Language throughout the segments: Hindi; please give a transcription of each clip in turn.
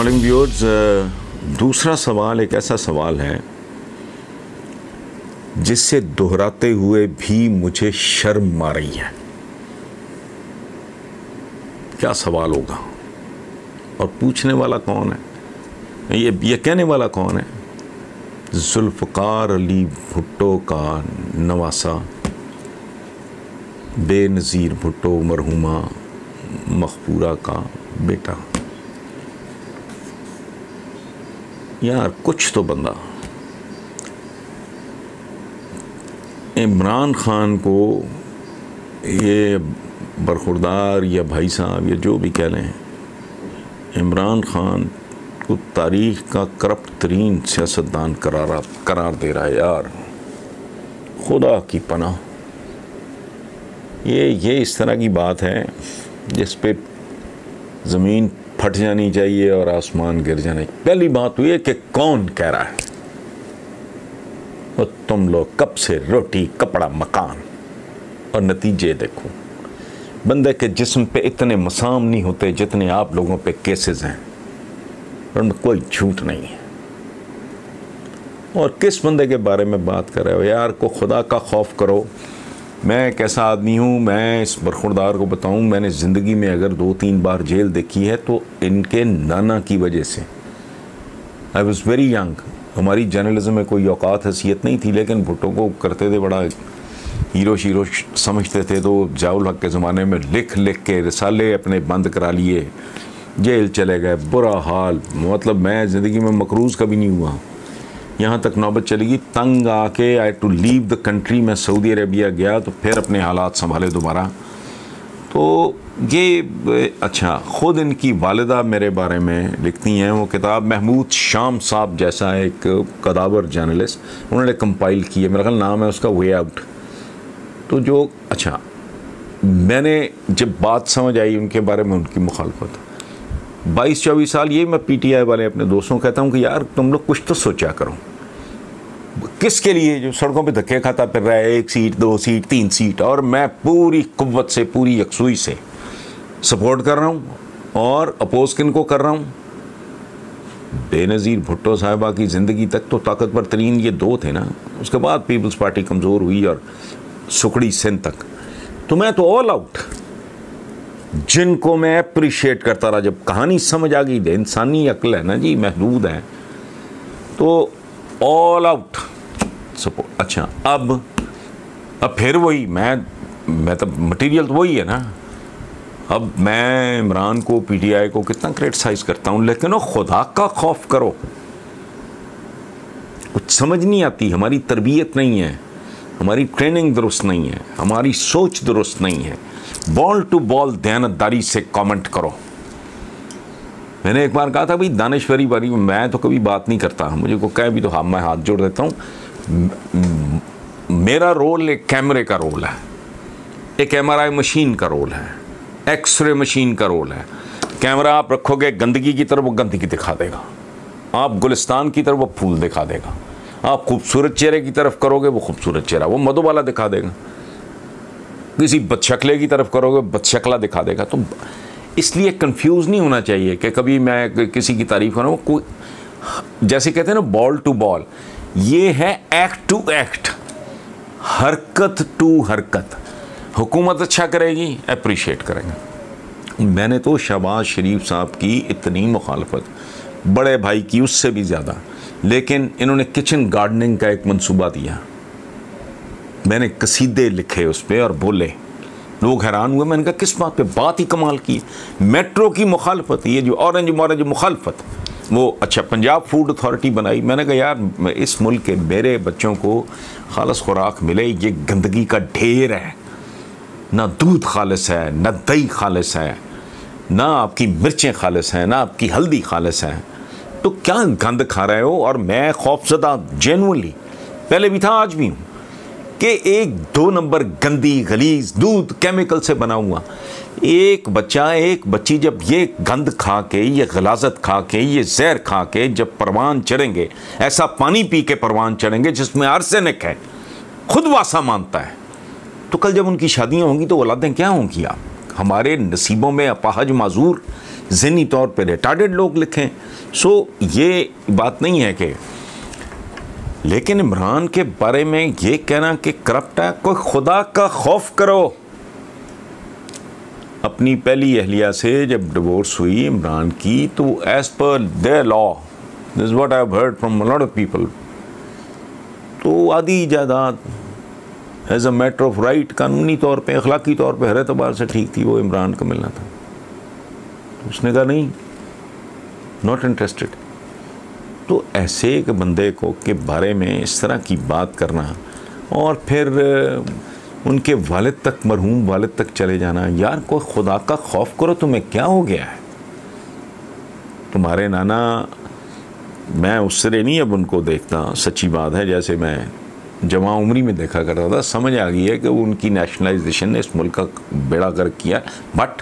अस्सलाम वालेकुम व्यूअर्स। दूसरा सवाल एक ऐसा सवाल है जिससे दोहराते हुए भी मुझे शर्म आ रही है। क्या सवाल होगा और पूछने वाला कौन है, ये कहने वाला कौन है? जुल्फ़कार अली भुट्टो का नवासा, बेनज़ीर भुट्टो मरहुमा मकबूरा का बेटा। यार कुछ तो बंदा इमरान खान को, ये बरखुरदार या भाई साहब या जो भी कह लें, इमरान खान को तारीख़ का करप्ट तरीन सियासतदान करार दे रहा है। यार खुदा की पनाह, ये इस तरह की बात है जिस पे ज़मीन फट जानी चाहिए और आसमान गिर जाना चाहिए। पहली बात हुई है कि कौन कह रहा है, और तुम लोग कब से रोटी कपड़ा मकान, और नतीजे देखो। बंदे के जिस्म पे इतने मसाम नहीं होते जितने आप लोगों पे केसेस हैं, उनमें कोई झूठ नहीं है। और किस बंदे के बारे में बात कर रहे हो यार? को खुदा का खौफ करो। मैं कैसा आदमी हूँ, मैं इस बरखुरदार को बताऊँ, मैंने ज़िंदगी में अगर 2-3 बार जेल देखी है तो इनके नाना की वजह से। आई वॉज़ वेरी यंग, हमारी जर्नलिज्म में कोई औकात हैसियत नहीं थी, लेकिन भुट्टो को करते थे बड़ा हीरो शीरो समझते थे। तो ज़ियाउल हक के ज़माने में लिख के रिसाले अपने बंद करा लिए, जेल चले गए, बुरा हाल। मतलब मैं ज़िंदगी में मकरूज़ कभी नहीं हुआ, यहाँ तक नौबत चलेगी तंग आके आई टू लीव द कंट्री। मैं सऊदी अरेबिया गया तो फिर अपने हालात संभाले दोबारा। तो ये अच्छा, ख़ुद इनकी वालिदा मेरे बारे में लिखती हैं। वो किताब महमूद शाम साहब जैसा एक कदावर जर्नलिस्ट, उन्होंने कंपाइल की है, मेरा ख्याल नाम है उसका वे आउट। तो जो अच्छा, मैंने जब बात समझ आई उनके बारे में, उनकी मुखालफत 22-24 साल, ये मैं PTI वाले अपने दोस्तों को कहता हूँ कि यार तुम लोग कुछ तो सोचा करो। किसके लिए? जो सड़कों पे धक्के खाता फिर रहा है, 1 सीट 2 सीट 3 सीट, और मैं पूरी कुव्वत से पूरी यकसुई से सपोर्ट कर रहा हूँ। और अपोज किन को कर रहा हूँ? बेनज़ीर भुट्टो साहिबा की ज़िंदगी तक तो ताकतवर तरीन ये 2 थे ना, उसके बाद पीपल्स पार्टी कमज़ोर हुई और सुखड़ी सिंध तक। तो मैं तो ऑल आउट, जिनको मैं अप्रिशिएट करता रहा। जब कहानी समझ आ गई, इंसानी अक्ल है ना जी, महदूद है, तो ऑल आउट सपोर्ट। अच्छा, अब फिर वही मैं तो मटेरियल तो वही है ना। अब मैं इमरान को, PTI को कितना क्रिटिसाइज करता हूँ, लेकिन वो खुदा का खौफ करो। कुछ समझ नहीं आती, हमारी तरबियत नहीं है, हमारी ट्रेनिंग दुरुस्त नहीं है, हमारी सोच दुरुस्त नहीं है। बॉल टू बॉल दयानतदारी से कमेंट करो। मैंने एक बार कहा था भाई, दानिश्वरी बारी में मैं तो कभी बात नहीं करता, मुझे को कहे भी तो हाँ, मैं हाथ जोड़ देता हूँ। मेरा रोल एक कैमरे का रोल है, एक MRI मशीन का रोल है, एक्सरे मशीन का रोल है। कैमरा आप रखोगे गंदगी की तरफ, वो गंदगी दिखा देगा। आप गुलिस्तान की तरफ, वो फूल दिखा देगा। आप खूबसूरत चेहरे की तरफ करोगे, वो खूबसूरत चेहरा, वो मधुबाला दिखा देगा। किसी बदशक्ले की तरफ करोगे, बदशक्ला दिखा देगा। तो इसलिए कंफ्यूज नहीं होना चाहिए कि कभी मैं किसी की तारीफ करूँ। कोई जैसे कहते हैं ना, बॉल टू बॉल, ये है एक्ट टू एक्ट, हरकत टू हरकत। हुकूमत अच्छा करेगी, अप्रिशिएट करेंगे। मैंने तो शहबाज शरीफ साहब की इतनी मुखालफत, बड़े भाई की उससे भी ज़्यादा, लेकिन इन्होंने किचन गार्डनिंग का एक मंसूबा दिया, मैंने कसीदे लिखे उस पर और बोले, लोग हैरान हुए। मैंने कहा किस बात पे? बात ही कमाल की। मेट्रो की मुखालफत, ये जो ऑरेंज मुखालफत, वो अच्छा पंजाब फूड अथॉरिटी बनाई। मैंने कहा यार इस मुल्क के मेरे बच्चों को खालिस खुराक मिले, ये गंदगी का ढेर है। ना दूध खालिस है, ना दही खालिस है, ना आपकी मिर्चें खालिस हैं, ना आपकी हल्दी खालिस है। तो क्या गंद खा रहे हो? और मैं खौफजदा जेन्युइनली, पहले भी था आज भी हूँ, कि 1-2 नंबर गंदी गलीज दूध केमिकल से बना हुआ। एक बच्ची जब ये गंद खा के, ये गलाजत खा के, ये जहर खा के जब परवान चढ़ेंगे, ऐसा पानी पी के परवान चढ़ेंगे जिसमें आर्सेनिक है, खुद वासा मानता है, तो कल जब उनकी शादियां होंगी तो औलादें क्या होंगी? आप हमारे नसीबों में अपाहज माजूर ज़हनी तौर पे रिटार्डेड लोग लिखें। सो ये बात नहीं है कि, लेकिन इमरान के बारे में ये कहना कि करप्ट है, कोई खुदा का खौफ करो। अपनी पहली अहलिया से जब डिवोर्स हुई इमरान की, तो as per their law, this is what I have heard from a lot of people, तो आधी जायदाद as a matter of right, कानूनी तौर पे, अखलाकी तौर पे, हर एतबार से ठीक थी, वो इमरान को मिलना था। उसने कहा नहीं, नॉट इंटरेस्टेड। तो ऐसे एक बंदे को के बारे में इस तरह की बात करना और फिर उनके वालिद तक, मरहूम वालिद तक चले जाना, यार कोई खुदा का खौफ करो, तुम्हें क्या हो गया है? तुम्हारे नाना, मैं उससे नहीं अब उनको देखता, सच्ची बात है, जैसे मैं जवां उम्री में देखा करता था, समझ आ गई है कि वो उनकी नेशनलाइजेशन ने इस मुल्क का बेड़ा गर्क किया, बट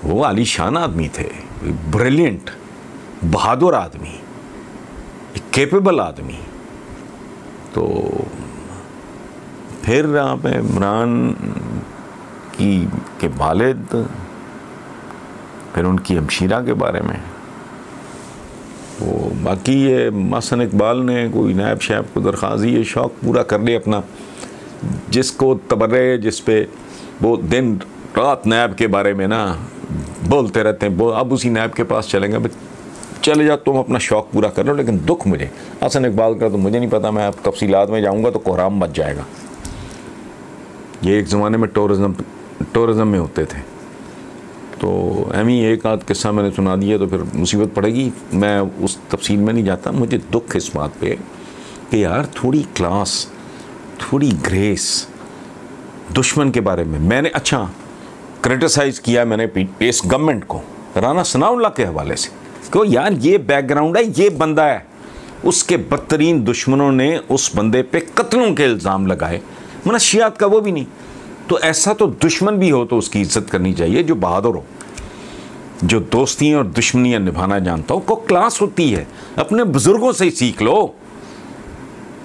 वो आलीशान आदमी थे, ब्रिलियंट, बहादुर आदमी, कैपेबल आदमी। तो फिर आप इमरान के वालिद, फिर उनकी हमशीरा के बारे में, तो बाकी ये महसन इकबाल ने कोई नायब शैब को दरख्वास्त, ये शौक़ पूरा कर ले अपना, जिसको तबर्रे, जिस पे वो दिन रात नायब के बारे में ना बोलते रहते हैं, अब उसी नायब के पास चलेंगे, चले जाओ तुम अपना शौक़ पूरा कर लो। लेकिन दुख मुझे हसन इकबाल का तो मुझे नहीं पता, मैं अब तफसीलात में जाऊँगा तो कोहराम मच जाएगा। ये एक ज़माने में टूरिज़म में होते थे, तो एम ही एक आध किस्सा मैंने सुना दिया तो फिर मुसीबत पड़ेगी, मैं उस तफसील में नहीं जाता। मुझे दुख इस बात पे कि यार थोड़ी क्लास, थोड़ी ग्रेस। दुश्मन के बारे में मैंने अच्छा क्रिटिसाइज़ किया मैंने इस गवर्नमेंट को राना सनाउल्लाह के हवाले से, कि यार ये बैकग्राउंड है, ये बंदा है, उसके बदतरीन दुश्मनों ने उस बंदे पे कत्लों के इल्ज़ाम लगाए, मनशियात का वो भी नहीं। तो ऐसा तो दुश्मन भी हो तो उसकी इज्जत करनी चाहिए, जो बहादुर हो, जो दोस्तियाँ और दुश्मनियाँ निभाना जानता हो। को क्लास होती है, अपने बुजुर्गों से ही सीख लो।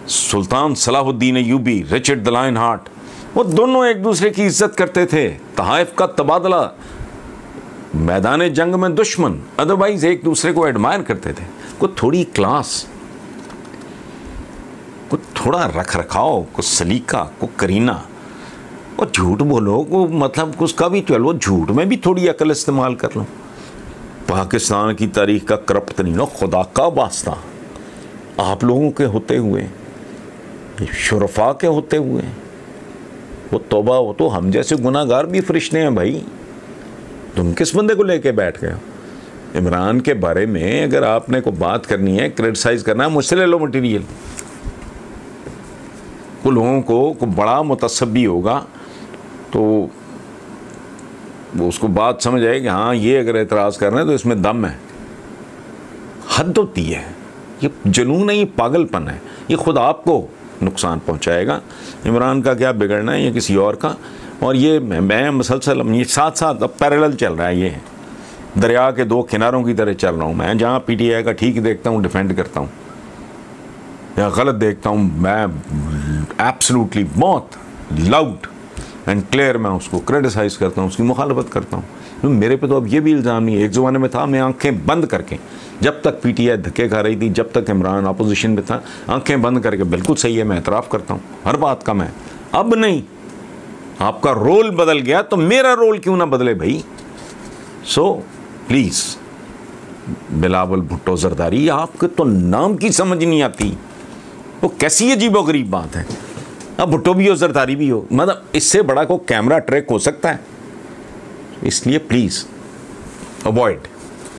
सुल्तान Salahuddin Ayyubi, Richard the Lionheart, वो दोनों एक दूसरे की इज्जत करते थे। तहाइफ का तबादला, मैदान जंग में दुश्मन, अदरवाइज एक दूसरे को एडमायर करते थे। को थोड़ी क्लास, को थोड़ा रख रखाव, को सलीका, को करीना, और झूठ बोलो को मतलब उसका भी चलो, झूठ में भी थोड़ी अकल इस्तेमाल कर लो। पाकिस्तान की तारीख का करप्ट नहीं लो, खुदा का वास्ता, आप लोगों के होते हुए, शुरफा के होते हुए, वो तौबा, वो तो हम जैसे गुनाहगार भी फरिश्ते हैं भाई। तुम किस बंदे को लेके बैठ गए हो? इमरान के बारे में अगर आपने को बात करनी है, क्रिटिसाइज करना है, मुझसे ले लो मटीरियल। को लोगों को बड़ा मुतसब भी होगा तो वो उसको बात समझ आए कि हाँ ये अगर एतराज़ कर रहे हैं तो इसमें दम है। हद होती है, ये जुनून है, ये पागलपन है, ये खुद आपको नुकसान पहुंचाएगा। इमरान का क्या बिगड़ना है, ये किसी और का। और ये मैं मसलसल ये साथ साथ अब पैरेलल चल रहा है, ये दरिया के दो किनारों की तरह चल रहा हूँ मैं। जहाँ पीटीआई का ठीक देखता हूँ डिफेंड करता हूँ, या गलत देखता हूँ मैं एब्सोल्युटली बहुत लाउड एंड क्लियर मैं उसको क्रिटिसाइज़ करता हूँ, उसकी मुखालफत करता हूँ। तो मेरे पे तो अब ये भी इल्ज़ाम नहीं है। एक ज़माने में था मैं आंखें बंद करके, जब तक पीटीआई धक्के खा रही थी, जब तक इमरान अपोजिशन में था, आंखें बंद करके बिल्कुल सही है, मैं एतराफ़ करता हूँ हर बात का। मैं अब नहीं, आपका रोल बदल गया तो मेरा रोल क्यों ना बदले भाई। सो प्लीज़ बिलावल भुट्टो जरदारी, आपके तो नाम की समझ नहीं आती, वो कैसी अजीबोगरीब बात है। अब भुट्टो भी हो, जरदारी भी हो, मतलब इससे बड़ा को कैमरा ट्रैक हो सकता है। इसलिए प्लीज़ अवॉइड।